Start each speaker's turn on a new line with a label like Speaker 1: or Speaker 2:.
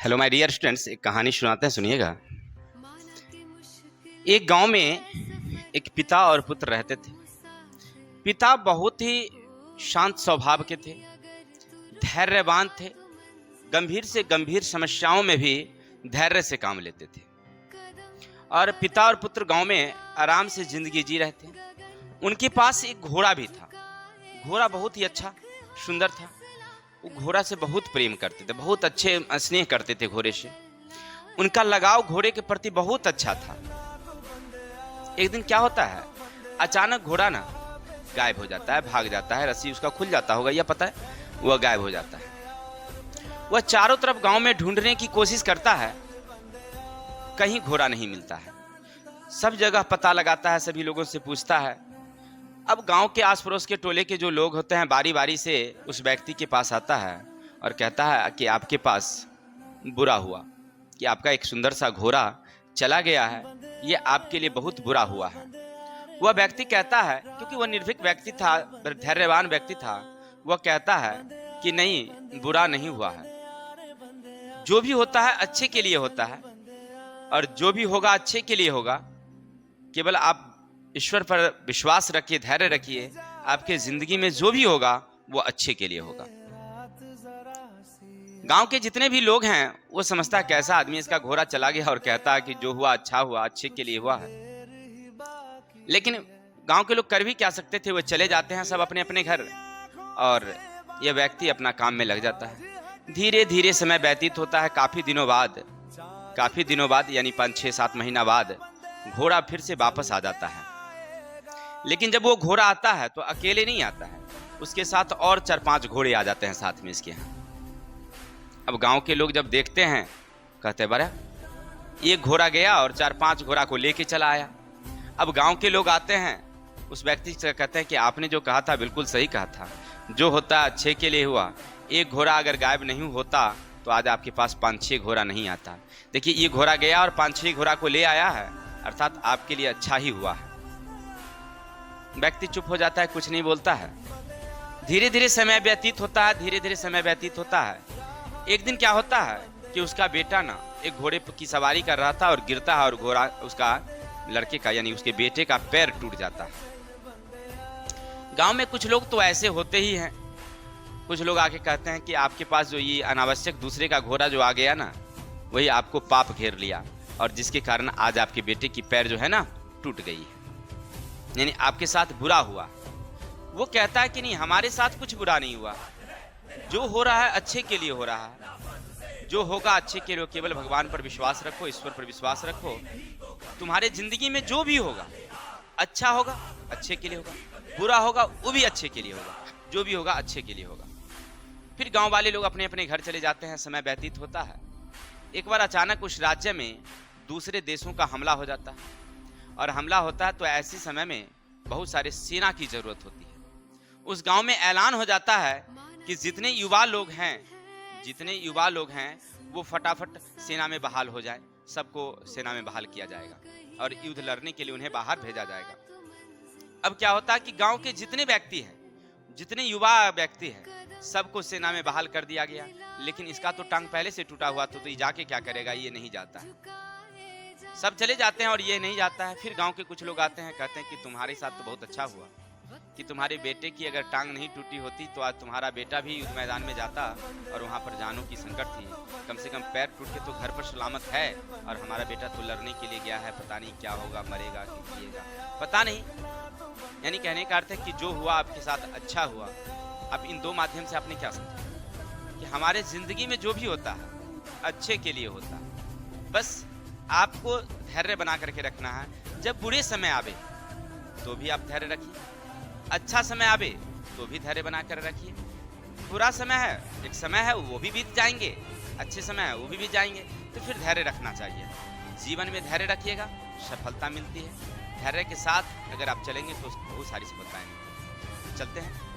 Speaker 1: Hello my dear students, एक कहानी सुनाते हैं, सुनिएगा। एक गांव में एक पिता और पुत्र रहते थे। पिता बहुत ही शांत स्वभाव के थे, धैर्यवान थे, गंभीर से गंभीर समस्याओं में भी धैर्य से काम लेते थे। और पिता और पुत्र गांव में आराम से जिंदगी जी रहे थे। उनके पास एक घोड़ा भी था। घोड़ा बहुत ही अच्छा सुंदर था। वो घोड़ा से बहुत प्रेम करते थे, बहुत अच्छे स्नेह करते थे घोड़े से। उनका लगाव घोड़े के प्रति बहुत अच्छा था। एक दिन क्या होता है, अचानक घोड़ा ना गायब हो जाता है, भाग जाता है। रस्सी उसका खुल जाता होगा, यह पता है, वह गायब हो जाता है। वह चारों तरफ गांव में ढूंढने की कोशिश करता है, कहीं घोड़ा नहीं मिलता है। सब जगह पता लगाता है, सभी लोगों से पूछता है। अब गांव के आस पड़ोस के टोले के जो लोग होते हैं बारी बारी से उस व्यक्ति के पास आता है और कहता है कि आपके पास बुरा हुआ, कि आपका एक सुंदर सा घोड़ा चला गया है, ये आपके लिए बहुत बुरा हुआ है। वह व्यक्ति कहता है, क्योंकि वह निर्भीक व्यक्ति था, धैर्यवान व्यक्ति था, वह कहता है कि नहीं, बुरा नहीं हुआ है। जो भी होता है अच्छे के लिए होता है, और जो भी होगा अच्छे के लिए होगा। केवल आप ईश्वर पर विश्वास रखिए, धैर्य रखिए। आपके जिंदगी में जो भी होगा वो अच्छे के लिए होगा। गांव के जितने भी लोग हैं वो समझता है कैसा आदमी, इसका घोड़ा चला गया, और कहता है कि जो हुआ अच्छा हुआ, अच्छे के लिए हुआ है। लेकिन गांव के लोग कर भी क्या सकते थे, वो चले जाते हैं सब अपने अपने घर, और यह व्यक्ति अपना काम में लग जाता है। धीरे धीरे समय व्यतीत होता है। काफी दिनों बाद यानी 5-6-7 महीना बाद घोड़ा फिर से वापस आ जाता है। लेकिन जब वो घोड़ा आता है तो अकेले नहीं आता है, उसके साथ और 4-5 घोड़े आ जाते हैं साथ में इसके यहाँ। अब गांव के लोग जब देखते हैं, कहते हैं, बड़ा ये घोड़ा गया और 4-5 घोड़ा को लेके चला आया। अब गांव के लोग आते हैं, उस व्यक्ति से कहते हैं कि आपने जो कहा था बिल्कुल सही कहा था, जो होता अच्छे के लिए हुआ। एक घोड़ा अगर गायब नहीं होता तो आज आपके पास 5-6 घोड़ा नहीं आता। देखिए, ये घोड़ा गया और 5-6 घोड़ा को ले आया है, अर्थात आपके लिए अच्छा ही हुआ है। व्यक्ति चुप हो जाता है, कुछ नहीं बोलता है। धीरे धीरे समय व्यतीत होता है। एक दिन क्या होता है कि उसका बेटा ना एक घोड़े की सवारी कर रहा था और गिरता है, और घोड़ा उसका लड़के का यानी उसके बेटे का पैर टूट जाता है। गांव में कुछ लोग तो ऐसे होते ही हैं, कुछ लोग आके कहते हैं कि आपके पास जो ये अनावश्यक दूसरे का घोड़ा जो आ गया ना, वही आपको पाप घेर लिया, और जिसके कारण आज आपके बेटे की पैर जो है ना टूट गई है, यानी आपके साथ बुरा हुआ। वो कहता है कि नहीं, हमारे साथ कुछ बुरा नहीं हुआ, जो हो रहा है अच्छे के लिए हो रहा है, जो होगा अच्छे के लिए। केवल भगवान पर विश्वास रखो, ईश्वर पर विश्वास रखो। तुम्हारे जिंदगी में जो भी होगा अच्छा होगा, अच्छे के लिए होगा, बुरा होगा वो भी अच्छे के लिए होगा, जो भी होगा अच्छे के लिए होगा। फिर गांव वाले लोग अपने अपने घर चले जाते हैं। समय व्यतीत होता है। एक बार अचानक उस राज्य में दूसरे देशों का हमला हो जाता है, और हमला होता है तो ऐसे समय में बहुत सारे सेना की जरूरत होती है। उस गांव में ऐलान हो जाता है कि जितने युवा लोग हैं वो फटाफट सेना में बहाल हो जाए। सबको सेना में बहाल किया जाएगा और युद्ध लड़ने के लिए उन्हें बाहर भेजा जाएगा। अब क्या होता है कि गांव के जितने युवा व्यक्ति हैं सबको सेना में बहाल कर दिया गया। लेकिन इसका तो टांग पहले से टूटा हुआ, तो ये जाके क्या करेगा, ये नहीं जाता है। सब चले जाते हैं और ये नहीं जाता है। फिर गांव के कुछ लोग आते हैं, कहते हैं कि तुम्हारे साथ तो बहुत अच्छा हुआ कि तुम्हारे बेटे की अगर टांग नहीं टूटी होती तो आज तुम्हारा बेटा भी युद्ध मैदान में जाता, और वहाँ पर जानों की संकट थी। कम से कम पैर टूट के तो घर पर सलामत है, और हमारा बेटा तो लड़ने के लिए गया है, पता नहीं क्या होगा, मरेगा कि जिएगा, पता नहीं। यानी कहने का अर्थ है कि जो हुआ आपके साथ अच्छा हुआ। अब इन दो माध्यम से आपने क्या समझा कि हमारे जिंदगी में जो भी होता है अच्छे के लिए होता है। बस आपको धैर्य बना करके रखना है। जब बुरे समय आवे तो भी आप धैर्य रखिए, अच्छा समय आवे तो भी धैर्य बना कर रखिए। बुरा समय है, एक समय है, वो भी बीत जाएंगे, अच्छे समय है वो भी बीत जाएंगे, तो फिर धैर्य रखना चाहिए। जीवन में धैर्य रखिएगा, सफलता मिलती है। धैर्य के साथ अगर आप चलेंगे तो बहुत सारी सफलताएं मिलती हैं। चलते हैं।